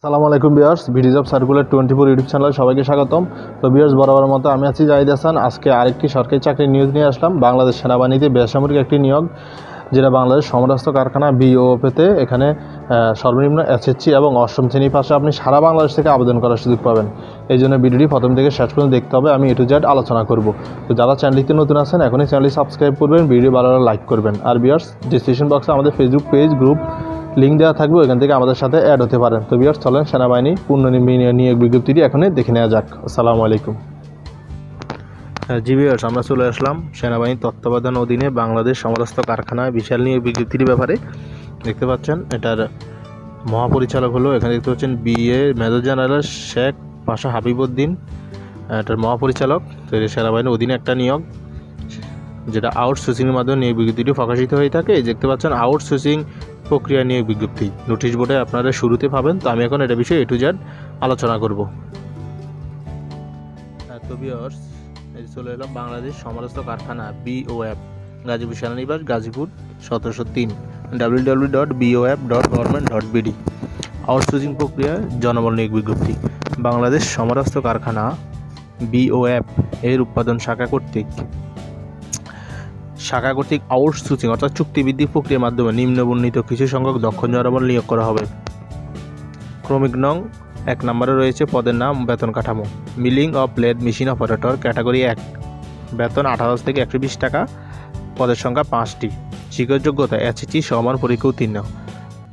আসসালামু আলাইকুম viewers, videos of circular 24 YouTube চ্যানেলে সবাইকে স্বাগতম। তো ভিউয়ার্স, বরাবরের মতো আমি আছি জাহিদ হাসান। আজকে আরেকটি সরকারি চাকরির নিউজ নিয়ে আসলাম। বাংলাদেশ সেনাবাহিনীতে বেসামরিক একটি নিয়োগ, যেটা বাংলাদেশ সমরাস্ত্র কারখানা বিওএপতে। এখানে সর্বনিম্ন এসএসসি এবং অষ্টম শ্রেণী পাশে আপনি সারা বাংলাদেশ থেকে আবেদন করার সুযোগ পাবেন। এই জন্য ভিডিওটি প্রথম থেকে শেষ পর্যন্ত দেখতে হবে। আমি A to Z আলোচনা করব। তো যারা চ্যানেলটিতে নতুন আছেন এখনই চ্যানেলটি সাবস্ক্রাইব করবেন, ভিডিও ভালো লাগলে লাইক করবেন। আর ভিউয়ার্স, ডিসক্রিপশন বক্সে আমাদের ফেসবুক পেজ গ্রুপ লিঙ্ক দেওয়া থাকবে, ওইখান থেকে আমাদের সাথে অ্যাড হতে পারেন। তো ভিউয়ার্স, চলেন সেনাবাহিনী পূর্ণ নিয়োগ বিজ্ঞপ্তিটি এখনই দেখে নেওয়া যাক। আসসালামু আলাইকুম। জি ভিউয়ার্স, আমরা চলে আসলাম সেনাবাহিনীর তত্ত্বাবধান অধীনে বাংলাদেশ সমরাস্ত্র কারখানায় বিশাল নিয়োগ বিজ্ঞপ্তির ব্যাপারে। দেখতে পাচ্ছেন এটার মহাপরিচালক হলো, এখানে দেখতে পাচ্ছেন BA মেজর জেনারেল শেখ পাশা হাবিবউদ্দিন, এটার মহাপরিচালক। তো এটা সেনাবাহিনীর অধীনে একটা নিয়োগ, যেটা আউটসোর্সিংয়ের মাধ্যমে নিয়োগ বিজ্ঞপ্তিটি প্রকাশিত হয়ে থাকে। এই দেখতে পাচ্ছেন আউটসোর্সিং প্রক্রিয়া নিয়োগ বিজ্ঞপ্তি, নোটিশ বোর্ডে আপনারা শুরুতে পাবেন। তো আমি এখন এটা বিষয়ে A to Z আলোচনা করব। তো ভিউয়ার্স, এই চলে এলাম বাংলাদেশ সমরাস্ত্র কারখানা BOF, গাজীপুর সেনানিবাস, গাজীপুর 1703, www.bof.government.bd। আউটসোর্সিং প্রক্রিয়া জনবল নিয়োগ বিজ্ঞপ্তি। বাংলাদেশ সমরাস্ত্র কারখানা BOF এর উৎপাদন শাখা কর্তৃক আউটসোর্সিং অর্থাৎ চুক্তিভিত্তিক প্রক্রিয়ার মাধ্যমে নিম্নবর্ণিত কিছু সংখ্যক দক্ষ জনবল নিয়োগ করা হবে। ক্রমিক নং 1 নম্বরে রয়েছে পদের নাম, বেতন কাঠামো। Milling of lathe machine operator, category 1, বেতন 18 থেকে 120 টাকা, পদের সংখ্যা 5টি। শিক্ষার যোগ্যতা SSC সমান পরীক্ষা উত্তীর্ণ।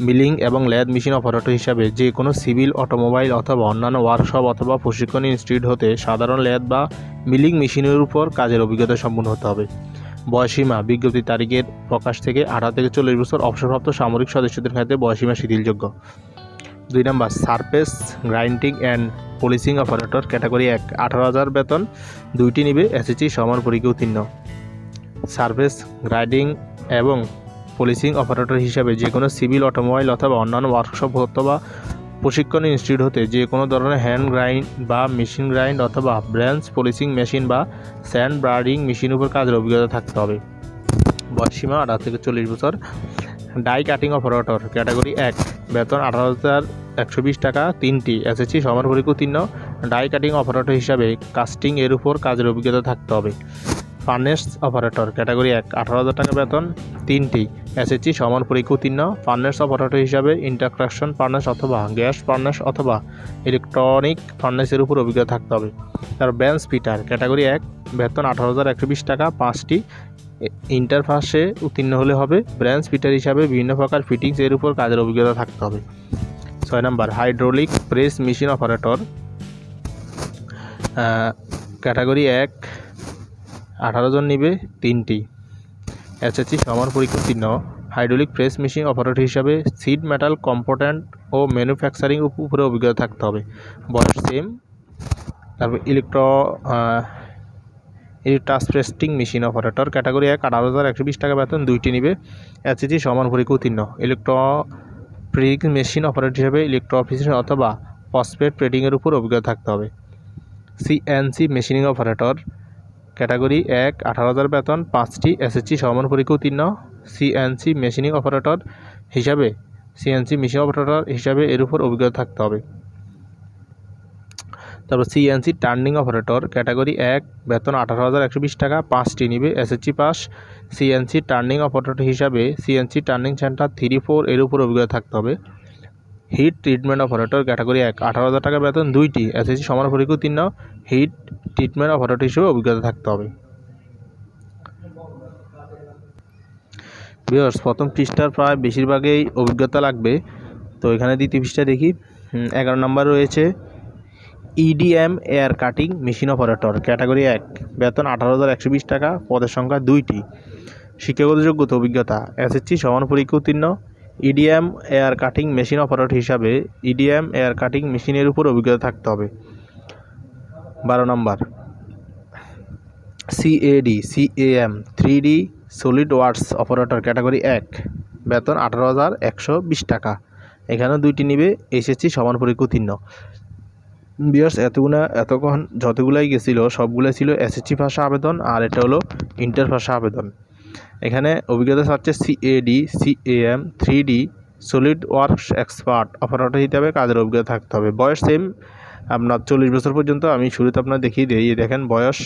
মিলিং এবং লেদ মেশিন অপারেটর হিসাবে যে কোনো সিভিল, অটোমোবাইল অথবা অন্যান্য ওয়ার্কশপ অথবা প্রশিক্ষণ ইনস্টিটিউট হতে সাধারণ লেদ বা মিলিং মেশিনের উপর কাজের অভিজ্ঞতা সম্পন্ন হতে হবে। বয়সীমা বিজ্ঞপ্তি তারিখের প্রকাশ থেকে 18 থেকে 40 বছর। অবসরপ্রাপ্ত সামরিক সদস্যদের ক্ষেত্রে বয়সীমা শিথিলযোগ্য। 2 নম্বর, surface grinding and polishing operator, category 1, 18,000 বেতন, 2টি নিবে, SSC সমান পরীক্ষা উত্তীর্ণ। সারফেস গ্রাইন্ডিং এবং পলিশিং অপারেটর হিসাবে যে কোনো সিভিল, অটোমোবাইল অথবা অন্যান্য ওয়ার্কশপ অথবা প্রশিক্ষণ ইনস্টিটিউট হতে যে কোনো ধরনের হ্যান্ড গ্রাইন্ড বা মেশিন গ্রাইন্ড অথবা ব্রাঞ্চ পলিশিং মেশিন বা স্যান্ড ব্রাডিং মেশিন উপর কাজের অভিজ্ঞতা থাকতে হবে। বয়সীমা 18 থেকে 40 বছর। ডাই কাটিং অপারেটর, ক্যাটাগরি 1, বেতন 18,120 টাকা, 3টি, SSC সমান পরীক্ষা উত্তীর্ণ। ডাই কাটিং অপারেটর হিসাবে কাস্টিং এর উপর কাজের অভিজ্ঞতা থাকতে হবে। ফার্নেস অপারেটর, ক্যাটাগরি 1, 18,000 টাকা বেতন, 3টি, SSC সমান পরীক্ষা উত্তীর্ণ। ফার্নেস অপারেটর হিসাবে ইন্টারকাশন ফার্নেস অথবা গ্যাস ফার্নেস অথবা ইলেকট্রনিক ফার্নেসের উপর অভিজ্ঞতা থাকতে হবে। তার বেঞ্চ ফিটার, ক্যাটাগরি 1, বেতন 18,120 টাকা, 5টি, ইন্টারফাসে উত্তীর্ণ হলে হবে। ব্রাঞ্চ ফিটার হিসাবে বিভিন্ন প্রকার ফিটিংস এর উপর কাজের অভিজ্ঞতা থাকতে হবে। 6 নম্বর, hydraulic press machine operator, category 1, 18 জন নিবে, 3টি, SSC সমান পরীক্ষা উত্তীর্ণ। হাইড্রোলিক প্রেস মেশিন অপারেটর হিসাবে সিড মেটাল কম্পোনেন্ট ও ম্যানুফ্যাকচারিং উপরে অভিজ্ঞতা থাকতে হবে। বয়স সেম। তারপর ইলেকট্রাসপ্রেসিং মেশিন অপারেটর, ক্যাটাগরি 1, 18,120 টাকা বেতন, 2টি নিবে, SSC সমান পরীক্ষা উত্তীর্ণ। ইলেকট্রনিক মেশিন অপারেটর হিসেবে ইলেকট্রোফিশন অথবা ফসফেট ট্রেডিংয়ের উপর অভিজ্ঞতা থাকতে হবে। CNC মেশিনিং অপারেটর, ক্যাটাগরি 1, 18,000 বেতন, 5টি, SSC সমান পরীক্ষা উত্তীর্ণ। CNC মেশিন অপারেটর হিসাবে এর উপর অভিজ্ঞতা থাকতে হবে। তারপর CNC টার্নিং অপারেটর, ক্যাটাগরি 1, বেতন 18,120 টাকা, 5টি নিবে, SSC pass. CNC turning operator হিসাবে CNC টার্নিং সেন্টার 3-4 এর উপর অভিজ্ঞতা থাকতে হবে। হিট ট্রিটমেন্ট অপারেটর, ক্যাটাগরি 1, 18,000 টাকা বেতন, 2টি, SSC সমান পরীক্ষা উত্তীর্ণ। হিট ট্রিটমেন্ট অপারেটর হিসেবে অভিজ্ঞতা থাকতে হবে। ভিউয়ার্স, প্রথম পৃষ্ঠার প্রায় বেশিরভাগই অভিজ্ঞতা লাগবে। তো এখানে দ্বিতীয় পৃষ্ঠা দেখি। 11 নম্বর রয়েছে EDM air cutting machine operator, category 1, বেতন 18,120 টাকা, পদের সংখ্যা 2টি, শিক্ষাগত যোগ্যতা অভিজ্ঞতা SSC সমান পরীক্ষা উত্তীর্ণ। EDM air cutting machine operator হিসাবে EDM এয়ার কাটিং মেশিনের উপর অভিজ্ঞতা থাকতে হবে। 12 নম্বর, CAM 3D solid works operator, category 1, বেতন 18,120 টাকা, এখানেও 2টি নিবে, SSC সমান পরীক্ষা উত্তীর্ণ। ভিউয়ার্স, এতক্ষণ যতগুলাই গেছিলো সবগুলাই ছিল SSC ভাষা আবেদন, আর এটা হলো ইন্টার ভাষা আবেদন। এখানে অভিজ্ঞতা চাচ্ছে CAM 3D solid works expert operator হিসাবে কাজের অভিজ্ঞতা থাকতে হবে। বয়স সেম আপনার 40 বছর পর্যন্ত। আমি শুরুতে আপনার দেখিয়ে দিই, দেখেন বয়স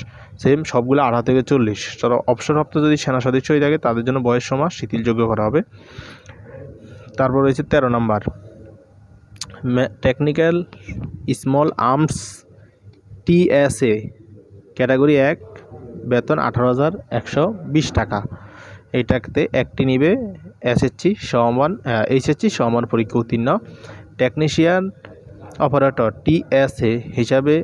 সেম সবগুলো 18 থেকে 40। তারা অবসরপ্রাপ্ত যদি সেনা সদস্য হয়ে থাকে তাদের জন্য বয়স সীমা শিথিলযোগ্য করা হবে। তারপর রয়েছে 13 নম্বর টেকনিক্যাল স্মল আর্মস TSA ক্যাটাগরি 1 বেতন 18,120 টাকা। এইটাতে একটি নিবে HSC সমান পরীক্ষা উত্তীর্ণ। টেকনিশিয়ান অপারেটর TSA হিসাবে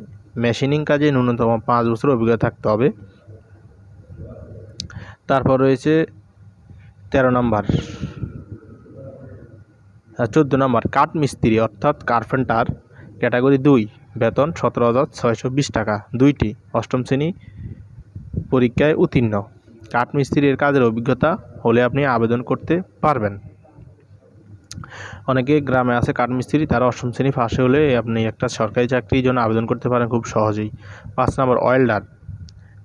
মেশিনিং কাজে ন্যূনতম 5 বছর অভিজ্ঞতা থাকতে হবে। তারপর রয়েছে 14 নম্বর কাঠ মিস্ত্রি অর্থাৎ কার্পেন্টার ক্যাটাগরি 2 বেতন 17,620 টাকা। 2টি 8ম শ্রেণী পরীক্ষায় উত্তীর্ণ। কাঠ মিস্ত্রির কাজের অভিজ্ঞতা হলে আপনি আবেদন করতে পারবেন। অনেকে গ্রামে আছে কাঠ মিস্ত্রি, তারা 8ম শ্রেণী পাশে হলে আপনি একটা সরকারি চাকরির জন্য আবেদন করতে পারেন খুব সহজেই। 5 নম্বর ওয়েল্ডার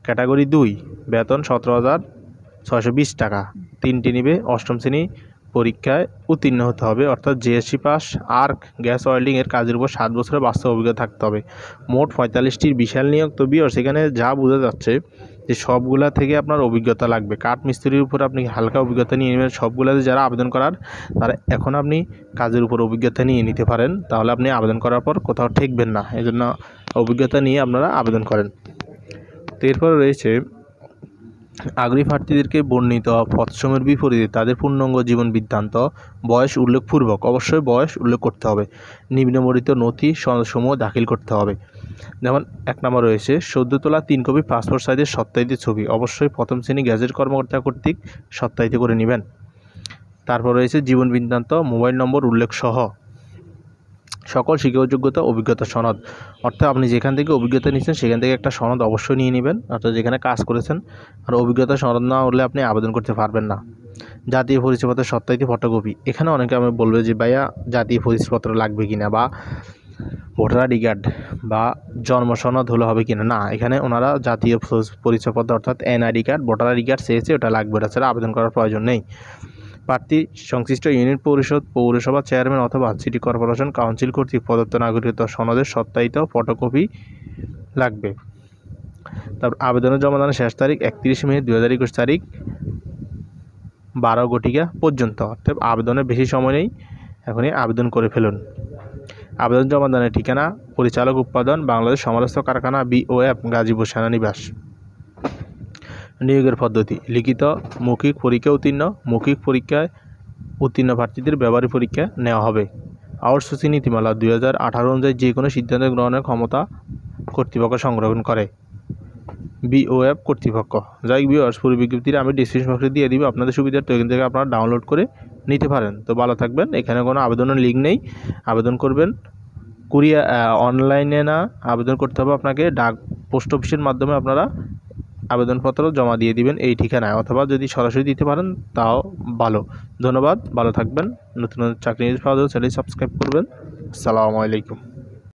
ক্যাটাগরি 2 বেতন 17,620 টাকা। 3টি নিবে 8ম শ্রেণী পরীক্ষায় উত্তীর্ণ হতে হবে, অর্থাৎ JSC পাস। আর্ক গ্যাস ওয়েল্ডিং এর কাজের উপর 7 বছরের বাস্তব অভিজ্ঞতা থাকতে হবে। মোট 45টির বিশাল নিয়োগ তো সেখানে যা বোঝা যাচ্ছে যে সবগুলা থেকে আপনার অভিজ্ঞতা লাগবে। কাঠ মিস্ত্রির উপর আপনি হালকা অভিজ্ঞতা নিয়ে নেবেন। সবগুলাতে যারা আবেদন করার তারা এখন আপনি কাজের উপর অভিজ্ঞতা নিয়ে নিতে পারেন, তাহলে আপনি আবেদন করার পর কোথাও ঠেকবেন না। এই জন্য অভিজ্ঞতা নিয়ে আপনারা আবেদন করেন। তো এরপরে রয়েছে আগ্রহী প্রার্থীদেরকে বর্ণিত পদসমূহের বিপরীতে তাদের পূর্ণাঙ্গ জীবন বৃত্তান্ত বয়স উল্লেখপূর্বক, অবশ্যই বয়স উল্লেখ করতে হবে। নিম্নবর্ণিত নথি সনদসমূহ দাখিল করতে হবে। যেমন 1 নম্বর রয়েছে সদ্য তোলা 3 কপি পাসপোর্ট সাইজের সত্যায়িত ছবি, অবশ্যই 1ম শ্রেণী গ্যাজেট কর্মকর্তা কর্তৃক সত্যায়িত করে নেবেন। তারপর রয়েছে জীবন বৃত্তান্ত মোবাইল নম্বর উল্লেখ সহ সকল শিক্ষাগত যোগ্যতা অভিজ্ঞতা সনদ, অর্থাৎ আপনি যেখান থেকে অভিজ্ঞতা নিচ্ছেন সেখান থেকে একটা সনদ অবশ্যই নিয়ে নেবেন, অর্থাৎ যেখানে কাজ করেছেন। আর অভিজ্ঞতা সনদ না হলে আপনি আবেদন করতে পারবেন না। জাতীয় পরিচয়পত্রের সত্যায়িত ফটোকপি, এখানে অনেকে আমি বলবে যে ভাইয়া জাতীয় পরিচয়পত্র লাগবে কিনা, বা ভোটার আইডি কার্ড বা জন্ম সনদ হলে হবে কিনা। না, এখানে ওনারা জাতীয় পরিচয়পত্র অর্থাৎ NID card, voter ID card চেয়েছে, ওটা লাগবে, ওটা ছাড়া আবেদন করার প্রয়োজন নেই। প্রার্থী সংশ্লিষ্ট ইউনিয়ন পরিষদ, পৌরসভা চেয়ারম্যান অথবা সিটি কর্পোরেশন কাউন্সিল কর্তৃক প্রদত্ত নাগরিকত্ব সনদের সত্যায়িত ফটোকপি লাগবে। তারপর আবেদনের জমাদানের শেষ তারিখ 31 মে 2021 তারিখ 12 ঘটিকা পর্যন্ত, অর্থাৎ আবেদনের বেশি সময় নেই, এখনই আবেদন করে ফেলুন। আবেদন জমাদানের ঠিকানা পরিচালক উৎপাদন বাংলাদেশ সমরাস্ত্র কারখানা BOF গাজীপুর সেনানিবাস। নিয়োগের পদ্ধতি লিখিত মৌখিক পরীক্ষা উত্তীর্ণ, মৌখিক পরীক্ষায় উত্তীর্ণ প্রার্থীদের ব্যবহারিক পরীক্ষা নেওয়া হবে। আউটসোর্সিং নীতিমালা 2018 অনুযায়ী যে কোনো সিদ্ধান্ত গ্রহণের ক্ষমতা কর্তৃপক্ষ সংরক্ষণ করে BOF কর্তৃপক্ষ। যাই ভিউয়ার্স, পুরো বিজ্ঞপ্তিটা আমি ডিসক্রিপশন বক্সে দিয়ে দিব, আপনাদের সুবিধার্থে এখান থেকে আপনারা ডাউনলোড করে নিতে পারেন। তো ভালো থাকবেন। এখানে কোনো আবেদনের লিঙ্ক নেই, আবেদন করবেন অনলাইনে না, আবেদন করতে হবে আপনাকে ডাক পোস্ট অফিসের মাধ্যমে। আপনারা আবেদনপত্র জমা দিয়ে দিবেন এই ঠিকানায়, অথবা যদি সরাসরি দিতে পারেন তাও ভালো। ধন্যবাদ, ভালো থাকবেন। নতুন চাকরি নিউজ পাওয়ার জন্য চ্যানেল সাবস্ক্রাইব করবেন। আসসালামু আলাইকুম।